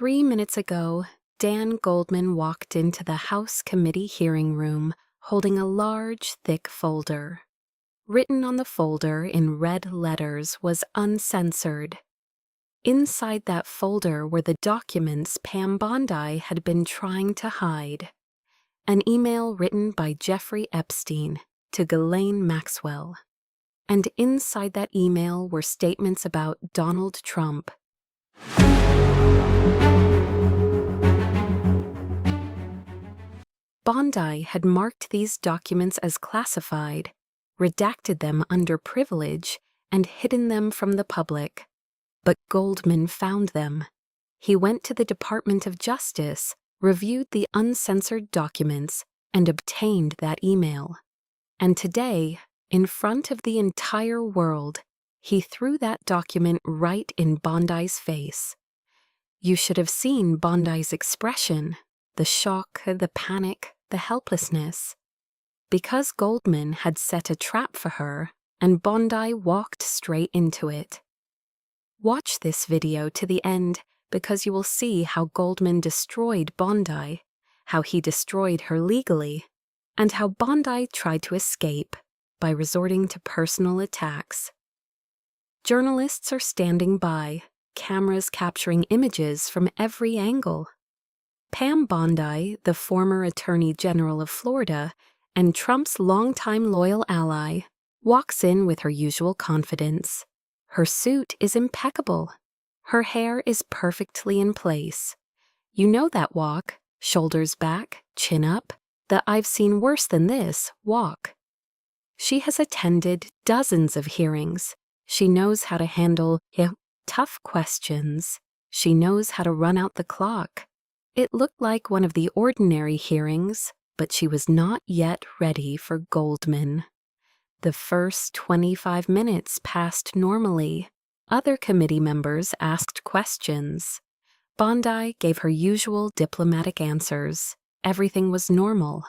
3 minutes ago, Dan Goldman walked into the House committee hearing room holding a large, thick folder. Written on the folder in red letters was uncensored. Inside that folder were the documents Pam Bondi had been trying to hide. An email written by Jeffrey Epstein to Ghislaine Maxwell. And inside that email were statements about Donald Trump. Bondi had marked these documents as classified, redacted them under privilege, and hidden them from the public. But Goldman found them. He went to the Department of Justice, reviewed the uncensored documents, and obtained that email. And today, in front of the entire world, he threw that document right in Bondi's face. You should have seen Bondi's expression, the shock, the panic, the helplessness. Because Goldman had set a trap for her, and Bondi walked straight into it. Watch this video to the end because you will see how Goldman destroyed Bondi, how he destroyed her legally, and how Bondi tried to escape by resorting to personal attacks. Journalists are standing by, cameras capturing images from every angle. Pam Bondi, the former Attorney General of Florida and Trump's longtime loyal ally, walks in with her usual confidence. Her suit is impeccable. Her hair is perfectly in place. You know that walk, shoulders back, chin up, the "I've seen worse than this" walk. She has attended dozens of hearings. She knows how to handle tough questions. She knows how to run out the clock. It looked like one of the ordinary hearings, but she was not yet ready for Goldman. The first 25 minutes passed normally. Other committee members asked questions. Bondi gave her usual diplomatic answers. Everything was normal.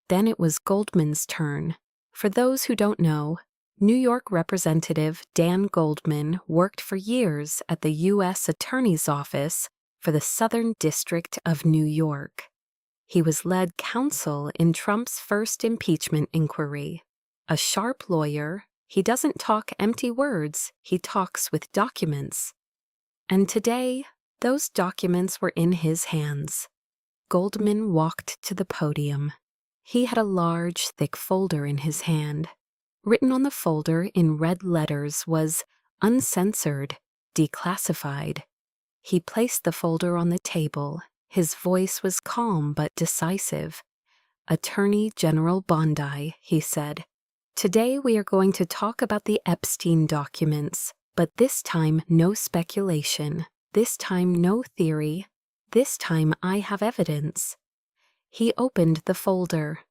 Then it was Goldman's turn. For those who don't know, New York Representative Dan Goldman worked for years at the U.S. Attorney's Office for the Southern District of New York. He was lead counsel in Trump's first impeachment inquiry. A sharp lawyer, he doesn't talk empty words, he talks with documents. And today, those documents were in his hands. Goldman walked to the podium. He had a large, thick folder in his hand. Written on the folder in red letters was "Uncensored, Declassified." He placed the folder on the table. His voice was calm but decisive. "Attorney General Bondi," he said, "today we are going to talk about the Epstein documents, but this time no speculation, this time no theory, this time I have evidence." He opened the folder.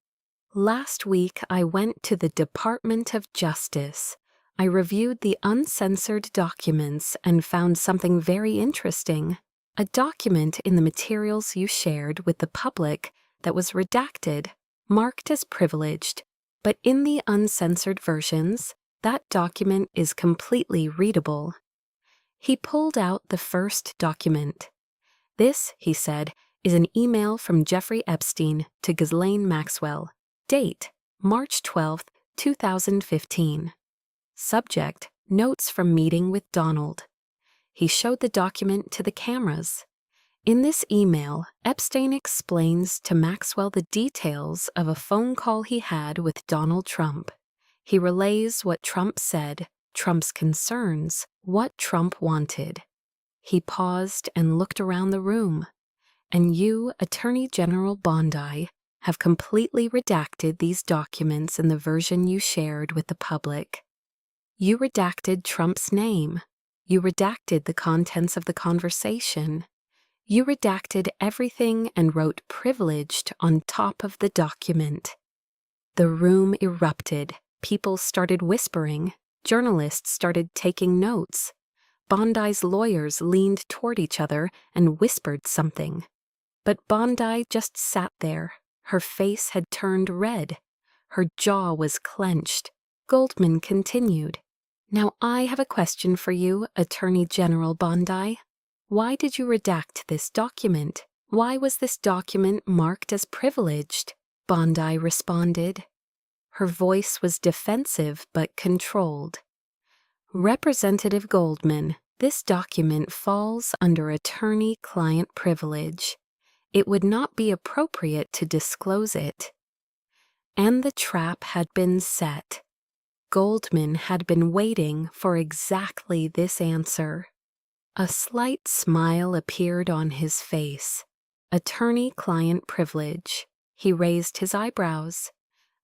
"Last week I went to the Department of Justice. I reviewed the uncensored documents and found something very interesting. A document in the materials you shared with the public that was redacted, marked as privileged, but in the uncensored versions, that document is completely readable." He pulled out the first document. "This," he said, "is an email from Jeffrey Epstein to Ghislaine Maxwell. Date, March 12, 2015. Subject, notes from meeting with Donald." He showed the document to the cameras. In this email, Epstein explains to Maxwell the details of a phone call he had with Donald Trump. He relays what Trump said, Trump's concerns, what Trump wanted. He paused and looked around the room. "And you, Attorney General Bondi, have completely redacted these documents in the version you shared with the public. You redacted Trump's name. You redacted the contents of the conversation. You redacted everything and wrote 'privileged' on top of the document." The room erupted. People started whispering. Journalists started taking notes. Bondi's lawyers leaned toward each other and whispered something. But Bondi just sat there. Her face had turned red. Her jaw was clenched. Goldman continued. "Now I have a question for you, Attorney General Bondi. Why did you redact this document? Why was this document marked as privileged? Bondi responded. Her voice was defensive but controlled. Representative Goldman, this document falls under attorney-client privilege. It would not be appropriate to disclose it. And the trap had been set. Goldman had been waiting for exactly this answer. A slight smile appeared on his face. Attorney-client privilege. He raised his eyebrows.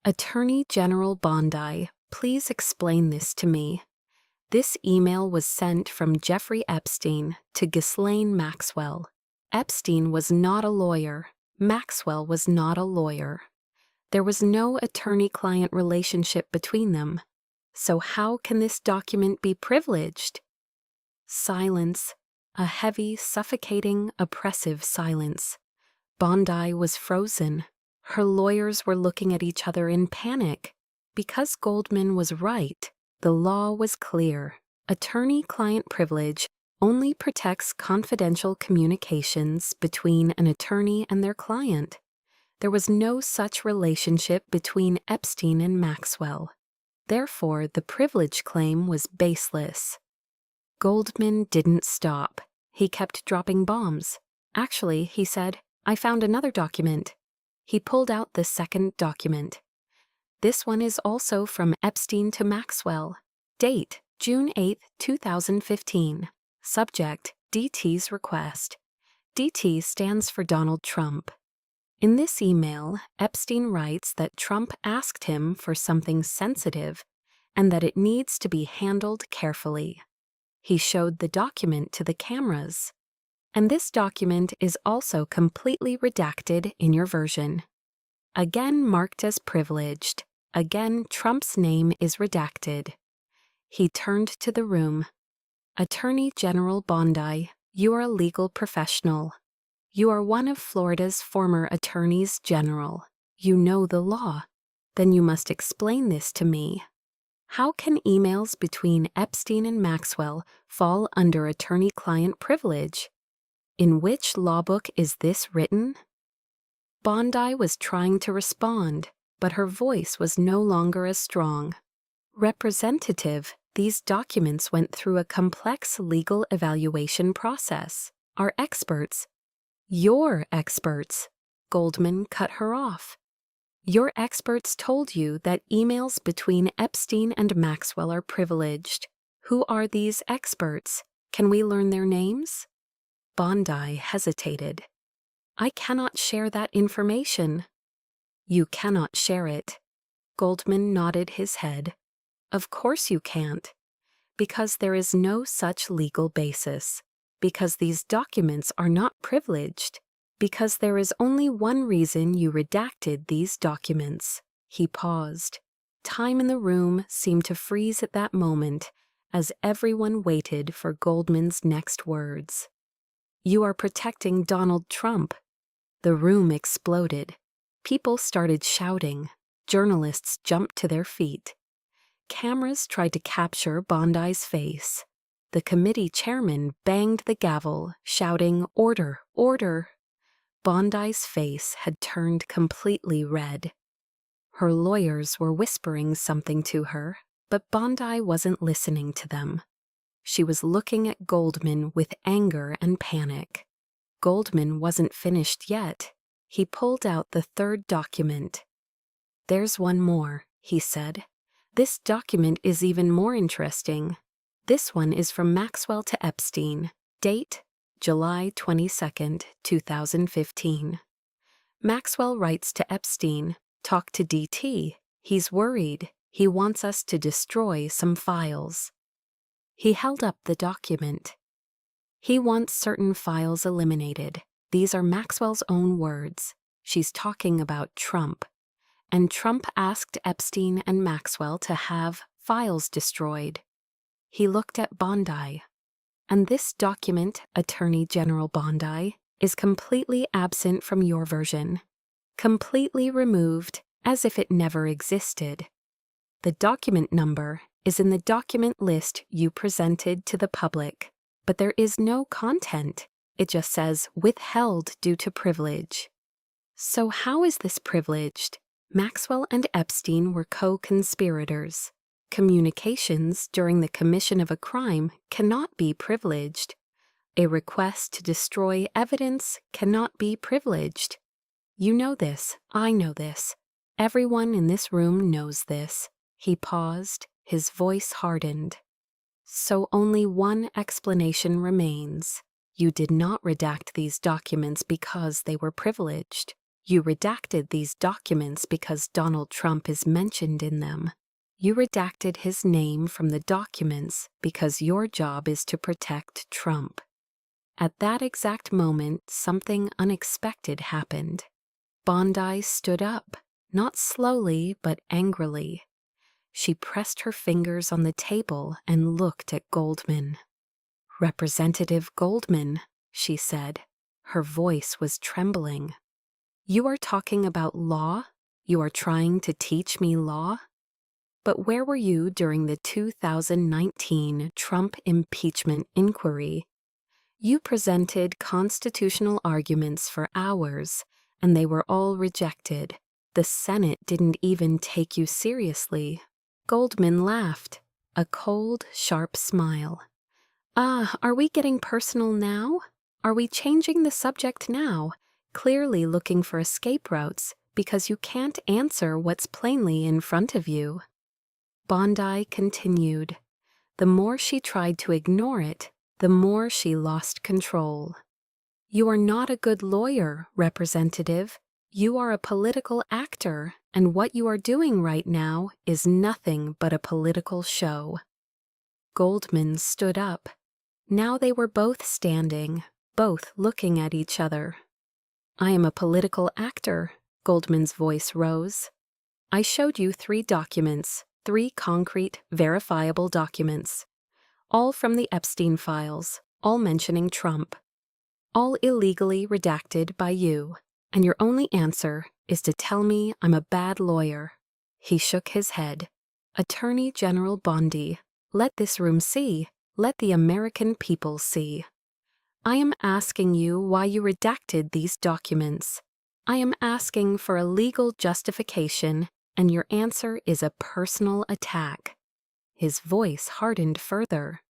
Attorney General Bondi, please explain this to me. This email was sent from Jeffrey Epstein to Ghislaine Maxwell. Epstein was not a lawyer. Maxwell was not a lawyer. There was no attorney-client relationship between them. So how can this document be privileged? Silence. A heavy, suffocating, oppressive silence. Bondi was frozen. Her lawyers were looking at each other in panic. Because Goldman was right, the law was clear. Attorney-client privilege only protects confidential communications between an attorney and their client. There was no such relationship between Epstein and Maxwell. Therefore, the privilege claim was baseless. Goldman didn't stop. He kept dropping bombs. Actually, he said, I found another document. He pulled out the second document. This one is also from Epstein to Maxwell. Date, June 8, 2015. Subject, DT's request. DT stands for Donald Trump. In this email, Epstein writes that Trump asked him for something sensitive and that it needs to be handled carefully. He showed the document to the cameras. And this document is also completely redacted in your version. Again marked as privileged. Again, Trump's name is redacted. He turned to the room. Attorney General Bondi, you are a legal professional. You are one of Florida's former attorneys general. You know the law. Then you must explain this to me. How can emails between Epstein and Maxwell fall under attorney-client privilege? In which law book is this written? Bondi was trying to respond, but her voice was no longer as strong. Representative, these documents went through a complex legal evaluation process. Our experts, your experts, Goldman cut her off. Your experts told you that emails between Epstein and Maxwell are privileged. Who are these experts? Can we learn their names? Bondi hesitated. I cannot share that information. You cannot share it. Goldman nodded his head. Of course you can't. Because there is no such legal basis. Because these documents are not privileged. Because there is only one reason you redacted these documents. He paused. Time in the room seemed to freeze at that moment as everyone waited for Goldman's next words. You are protecting Donald Trump. The room exploded. People started shouting. Journalists jumped to their feet. Cameras tried to capture Bondi's face. The committee chairman banged the gavel, shouting, "Order, order." Bondi's face had turned completely red. Her lawyers were whispering something to her, but Bondi wasn't listening to them. She was looking at Goldman with anger and panic. Goldman wasn't finished yet. He pulled out the third document. There's one more, he said. This document is even more interesting. This one is from Maxwell to Epstein. Date, July 22, 2015. Maxwell writes to Epstein, talk to DT. He's worried. He wants us to destroy some files. He held up the document. He wants certain files eliminated. These are Maxwell's own words. She's talking about Trump. And Trump asked Epstein and Maxwell to have files destroyed. He looked at Bondi. And this document, Attorney General Bondi, is completely absent from your version. Completely removed, as if it never existed. The document number is in the document list you presented to the public. but there is no content. It just says withheld due to privilege. So how is this privileged? Maxwell and Epstein were co-conspirators. Communications during the commission of a crime cannot be privileged. A request to destroy evidence cannot be privileged. You know this, I know this. Everyone in this room knows this. He paused, his voice hardened. So only one explanation remains. You did not redact these documents because they were privileged. You redacted these documents because Donald Trump is mentioned in them. You redacted his name from the documents because your job is to protect Trump. At that exact moment, something unexpected happened. Bondi stood up, not slowly but angrily. She pressed her fingers on the table and looked at Goldman. "Representative Goldman," she said. Her voice was trembling. "You are talking about law? You are trying to teach me law? But where were you during the 2019 Trump impeachment inquiry? You presented constitutional arguments for hours, and they were all rejected. The Senate didn't even take you seriously." Goldman laughed, a cold, sharp smile. Are we getting personal now? Are we changing the subject now, clearly looking for escape routes because you can't answer what's plainly in front of you?" Bondi continued. The more she tried to ignore it, the more she lost control. "You are not a good lawyer, Representative. You are a political actor, and what you are doing right now is nothing but a political show." Goldman stood up. Now they were both standing, both looking at each other. "I am a political actor," Goldman's voice rose. "I showed you 3 documents, 3 concrete, verifiable documents, all from the Epstein files, all mentioning Trump, all illegally redacted by you, and your only answer is to tell me I'm a bad lawyer." He shook his head. "Attorney General Bondi, let this room see. Let the American people see. I am asking you why you redacted these documents. I am asking for a legal justification, and your answer is a personal attack." His voice hardened further.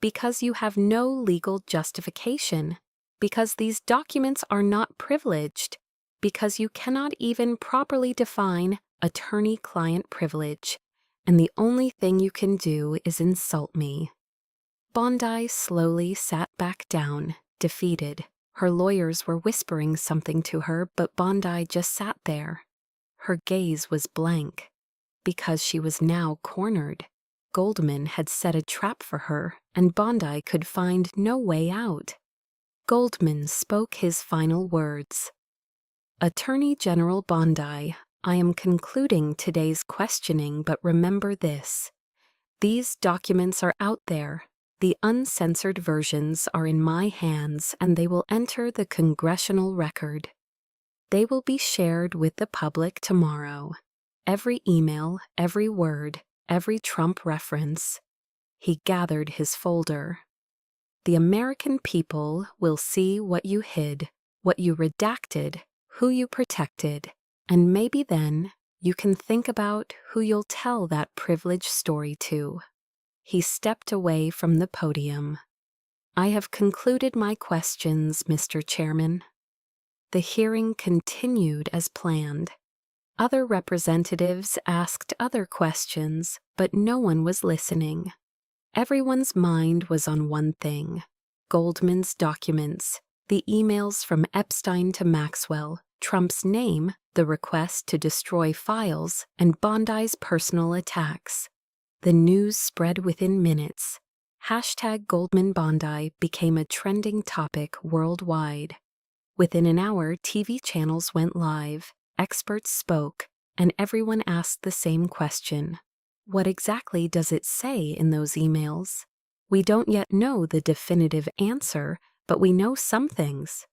"Because you have no legal justification. Because these documents are not privileged. Because you cannot even properly define attorney-client privilege, and the only thing you can do is insult me." Bondi slowly sat back down, defeated. Her lawyers were whispering something to her, but Bondi just sat there. Her gaze was blank. Because she was now cornered. Goldman had set a trap for her, and Bondi could find no way out. Goldman spoke his final words. "Attorney General Bondi, I am concluding today's questioning, but remember this. These documents are out there. The uncensored versions are in my hands, and they will enter the Congressional record. They will be shared with the public tomorrow. Every email, every word, every Trump reference." He gathered his folder. "The American people will see what you hid, what you redacted, who you protected, and maybe then you can think about who you'll tell that privileged story to." He stepped away from the podium. "I have concluded my questions, Mr. Chairman." The hearing continued as planned. Other representatives asked other questions, but no one was listening. Everyone's mind was on one thing: Goldman's documents, the emails from Epstein to Maxwell, Trump's name, the request to destroy files, and Bondi's personal attacks. The news spread within minutes. #GoldmanBondi became a trending topic worldwide. Within an hour, TV channels went live, experts spoke, and everyone asked the same question. What exactly does it say in those emails? We don't yet know the definitive answer, but we know some things.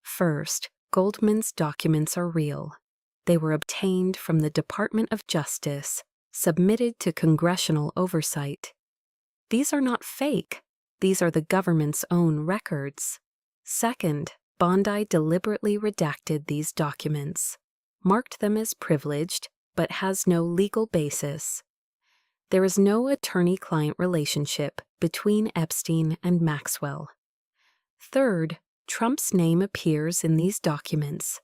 First, Goldman's documents are real. They were obtained from the Department of Justice, submitted to Congressional oversight. These are not fake. These are the government's own records. Second, Bondi deliberately redacted these documents, marked them as privileged, but has no legal basis. There is no attorney-client relationship between Epstein and Maxwell. Third, Trump's name appears in these documents,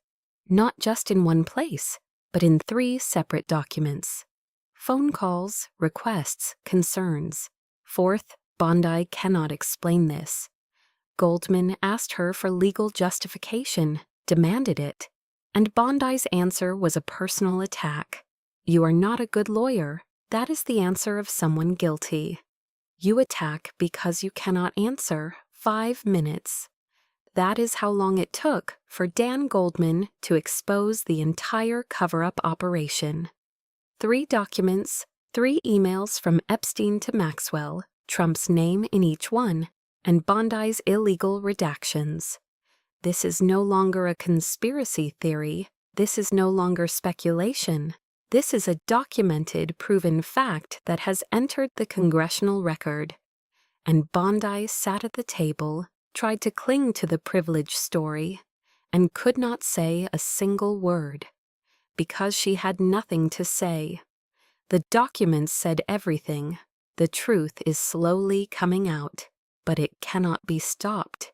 not just in one place, but in 3 separate documents. Phone calls, requests, concerns. Fourth, Bondi cannot explain this. Goldman asked her for legal justification, demanded it, and Bondi's answer was a personal attack. You are not a good lawyer. That is the answer of someone guilty. You attack because you cannot answer. 5 minutes. That is how long it took for Dan Goldman to expose the entire cover-up operation. 3 documents, 3 emails from Epstein to Maxwell, Trump's name in each one, and Bondi's illegal redactions. This is no longer a conspiracy theory. This is no longer speculation. This is a documented, proven fact that has entered the Congressional record. And Bondi sat at the table, tried to cling to the privilege story, and could not say a single word, because she had nothing to say. The documents said everything. The truth is slowly coming out, but it cannot be stopped.